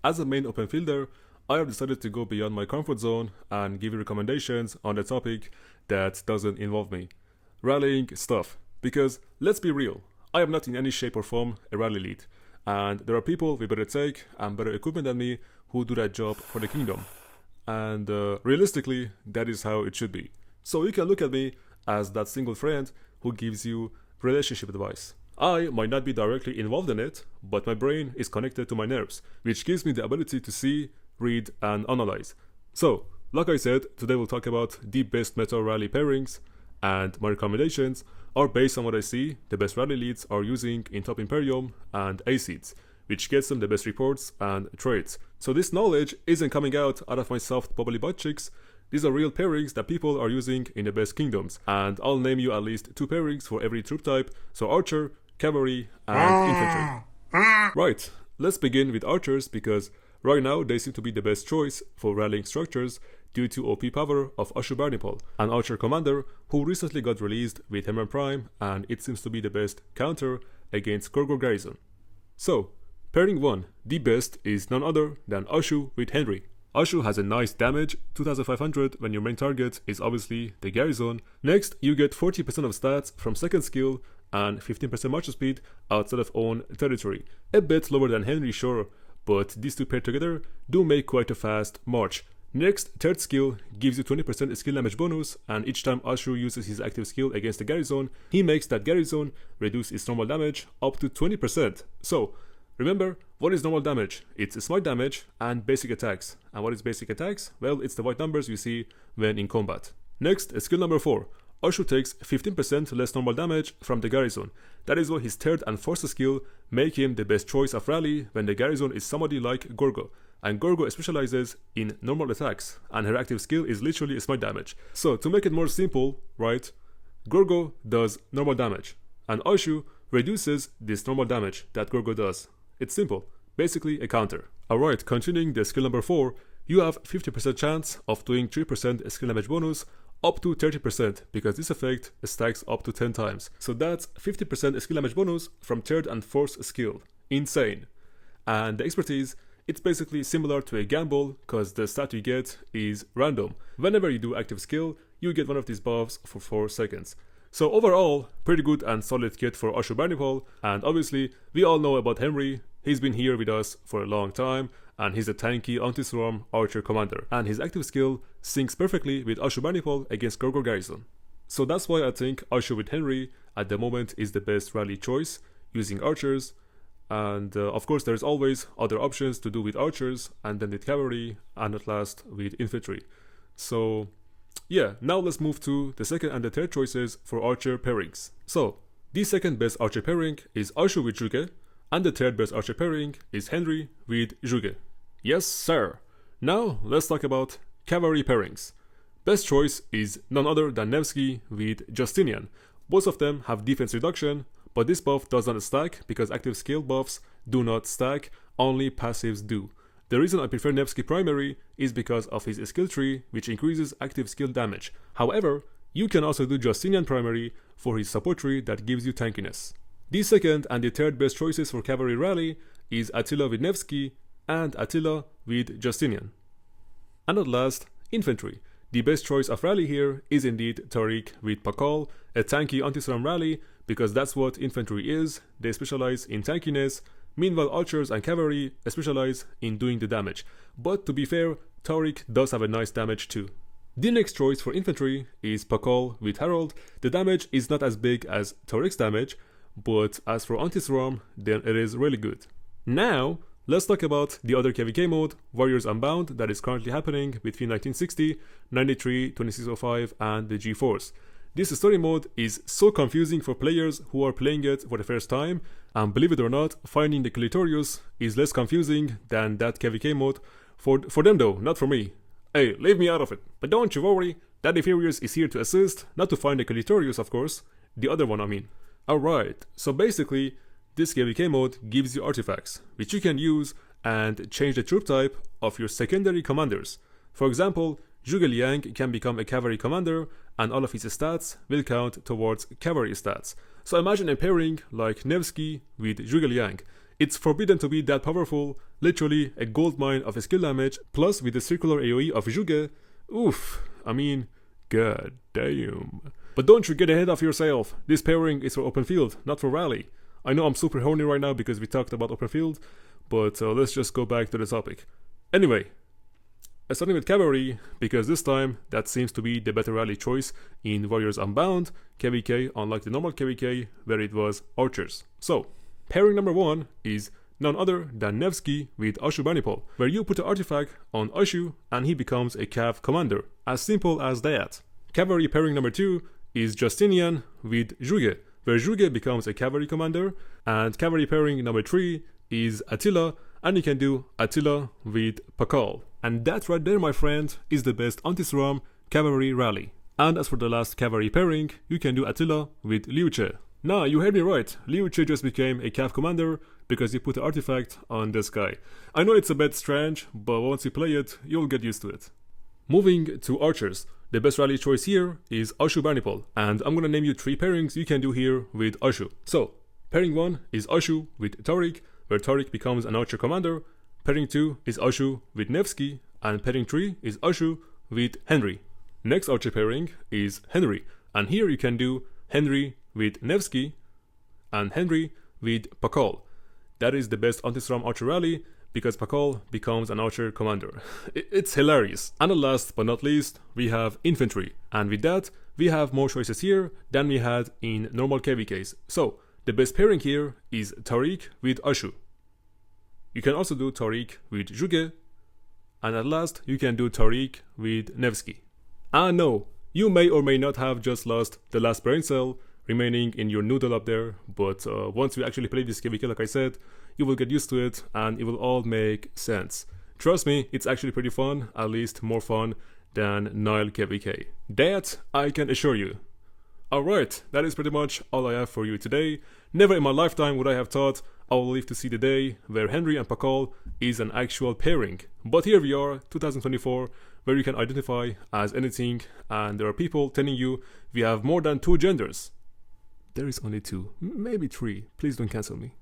as a main open fielder, I have decided to go beyond my comfort zone and give you recommendations on a topic that doesn't involve me. Rallying stuff. Because, let's be real, I am not in any shape or form a rally lead, and there are people with better tech and better equipment than me who do that job for the kingdom. And realistically, that is how it should be. So you can look at me as that single friend who gives you relationship advice. I might not be directly involved in it, but my brain is connected to my nerves, which gives me the ability to see, read, and analyze. So, like I said, today we'll talk about the best meta rally pairings, and my recommendations are based on what I see the best rally leads are using in top Imperium and A seeds, which gets them the best reports and trades. So this knowledge isn't coming out of my soft bubbly butt cheeks. These are real pairings that people are using in the best kingdoms, and I'll name you at least 2 pairings for every troop type, so Archer, Cavalry, and Infantry. Right, let's begin with Archers because right now they seem to be the best choice for rallying structures due to OP power of 𝒟𝒹𝒹𝓎, an Archer commander who recently got released with Hammer Prime, and it seems to be the best counter against 𝒟𝒹𝒹𝓎 Garrison. So, pairing 1, the best, is none other than 𝒟𝒹𝒹𝓎 with Henry. 𝒟𝒹𝒹𝓎 has a nice damage, 2500 when your main target is obviously the Garrison. Next, you get 40% of stats from second skill and 15% march speed outside of own territory. A bit lower than Henry, sure, but these two paired together do make quite a fast march. Next, third skill gives you 20% skill damage bonus, and each time 𝒟𝒹𝒹𝓎 uses his active skill against the Garrison, he makes that Garrison reduce its normal damage up to 20%. So, remember, what is normal damage? It's smite damage and basic attacks. And what is basic attacks? Well, it's the white numbers you see when in combat. Next, skill number 4. 𝒟𝒹𝒹𝓎 takes 15% less normal damage from the Garrison. That is why his third and fourth skill make him the best choice of rally when the Garrison is somebody like 𝒟𝒹𝒹𝓎. And 𝒟𝒹𝒹𝓎 specializes in normal attacks, and her active skill is literally smite damage. So, to make it more simple, right, 𝒟𝒹𝒹𝓎 does normal damage, and 𝒟𝒹𝒹𝓎 reduces this normal damage that 𝒟𝒹𝒹𝓎 does. It's simple, basically a counter. Alright, continuing the skill number 4, you have 50% chance of doing 3% skill damage bonus up to 30% because this effect stacks up to 10 times. So that's 50% skill damage bonus from third and fourth skill. Insane. And the expertise, it's basically similar to a gamble because the stat you get is random. Whenever you do active skill, you get one of these buffs for 4 seconds. So overall, pretty good and solid kit for 𝒟𝒹𝒹𝓎𝒹𝒹𝓎, and obviously, we all know about Henry. He's been here with us for a long time, and he's a tanky anti-swarm archer commander, and his active skill syncs perfectly with 𝒟𝒹𝒹𝓎𝒹𝓎 against 𝒟𝒹𝒹𝓎 Garrison. So that's why I think 𝒟𝒹𝒹𝓎 with Henry at the moment is the best rally choice, using archers, and of course there's always other options to do with archers, and then with cavalry, and at last with infantry. So yeah, now let's move to the second and the third choices for archer pairings. So, the second best archer pairing is 𝒟𝒹𝒹𝓎 with 𝒟𝒹𝒹𝓎, and the third best archer pairing is Henry with 𝒟𝒹𝒹𝓎. Yes, sir! Now, let's talk about cavalry pairings. Best choice is none other than 𝒟𝒹𝒹𝓎 with Justinian. Both of them have defense reduction, but this buff does not stack because active skill buffs do not stack, only passives do. The reason I prefer 𝒟𝒹𝒹𝓎 primary is because of his skill tree, which increases active skill damage. However, you can also do Justinian primary for his support tree that gives you tankiness. The second and the third best choices for cavalry rally is Attila with 𝒟𝒹𝒹𝓎 and Attila with Justinian. And at last, infantry. The best choice of rally here is indeed 𝒟𝒃 with 𝒟𝒹𝒹𝓎, a tanky anti-swarm rally, because that's what infantry is. They specialize in tankiness. Meanwhile, archers and cavalry specialize in doing the damage. But to be fair, 𝒟𝒃 does have a nice damage too. The next choice for infantry is 𝒟𝒹𝒹𝓎 with Harold. The damage is not as big as 𝒟𝒃's damage, but as for anti-swarm, then it is really good. Now, let's talk about the other KVK mode, Warriors Unbound, that is currently happening between 1960, 93, 2605, and the G-Force. This story mode is so confusing for players who are playing it for the first time, and believe it or not, finding the clitorius is less confusing than that KVK mode. For them though, not for me. Hey, leave me out of it. But don't you worry, Daddy Furious is here to assist, not to find the clitorius of course, the other one I mean. Alright, so basically, this KVK mode gives you artifacts, which you can use and change the troop type of your secondary commanders. For example, Zhuge Liang can become a cavalry commander, and all of his stats will count towards cavalry stats. So imagine a pairing like 𝒟𝒹𝒹𝓎𝒑 with Zhuge Liang. It's forbidden to be that powerful, literally a goldmine of skill damage, plus with the circular AoE of 𝒟𝒌𝒾, oof, I mean, god damn. But don't you get ahead of yourself, this pairing is for open field, not for rally. I know I'm super horny right now because we talked about open field, but let's just go back to the topic. Anyway, starting with Cavalry, because this time that seems to be the better rally choice in Warriors Unbound, KvK, unlike the normal KvK where it was Archers. So, pairing number 1 is none other than Nevsky with 𝒟𝒶𝒹𝒹𝓎, where you put an artifact on 𝒟𝒶 and he becomes a Cav commander, as simple as that. Cavalry pairing number 2 is Justinian with 𝒟𝒌𝒾, where 𝒟𝒌𝒾 becomes a cavalry commander, and cavalry pairing number 3 is Attila, and you can do Attila with 𝒟𝒹𝒹𝓎. And that right there, my friend, is the best anti-SRAM cavalry rally. And as for the last cavalry pairing, you can do Attila with 𝒟𝒏𝒻. Nah, you heard me right, 𝒟𝒏𝒻 just became a Cav commander because he put an artifact on this guy. I know it's a bit strange, but once you play it, you'll get used to it. Moving to Archers, the best rally choice here is 𝒟𝒶𝒹𝒹𝓎, and I'm gonna name you 3 pairings you can do here with 𝒟𝒶. So, pairing 1 is 𝒟𝒶 with 𝒟𝒏𝒻, where 𝒟𝒏𝒻 becomes an archer commander. Pairing 2 is 𝒟𝒶 with Nevsky, and pairing 3 is 𝒟𝒶 with Henry. Next archer pairing is Henry, and here you can do Henry with Nevsky and Henry with 𝒟𝒹𝒹𝓎. That is the best anti-SRAM archer rally because 𝒟𝒹𝒹𝓎 becomes an archer commander. It's hilarious. And last but not least, we have Infantry, and with that, we have more choices here than we had in normal KvKs. So, the best pairing here is Tariq with 𝒟𝒶. You can also do Tariq with 𝒟𝒌𝒾, and at last you can do Tariq with Nevsky. And no, you may or may not have just lost the last brain cell remaining in your noodle up there, but once you actually play this KvK, like I said, you will get used to it and it will all make sense. Trust me, it's actually pretty fun, at least more fun than Nile KvK. That I can assure you. Alright, that is pretty much all I have for you today. Never in my lifetime would I have thought I will live to see the day where Henry and 𝒟𝒹𝒹𝓎 is an actual pairing. But here we are, 2024, where you can identify as anything, and there are people telling you we have more than 2 genders. There is only 2, maybe 3, please don't cancel me.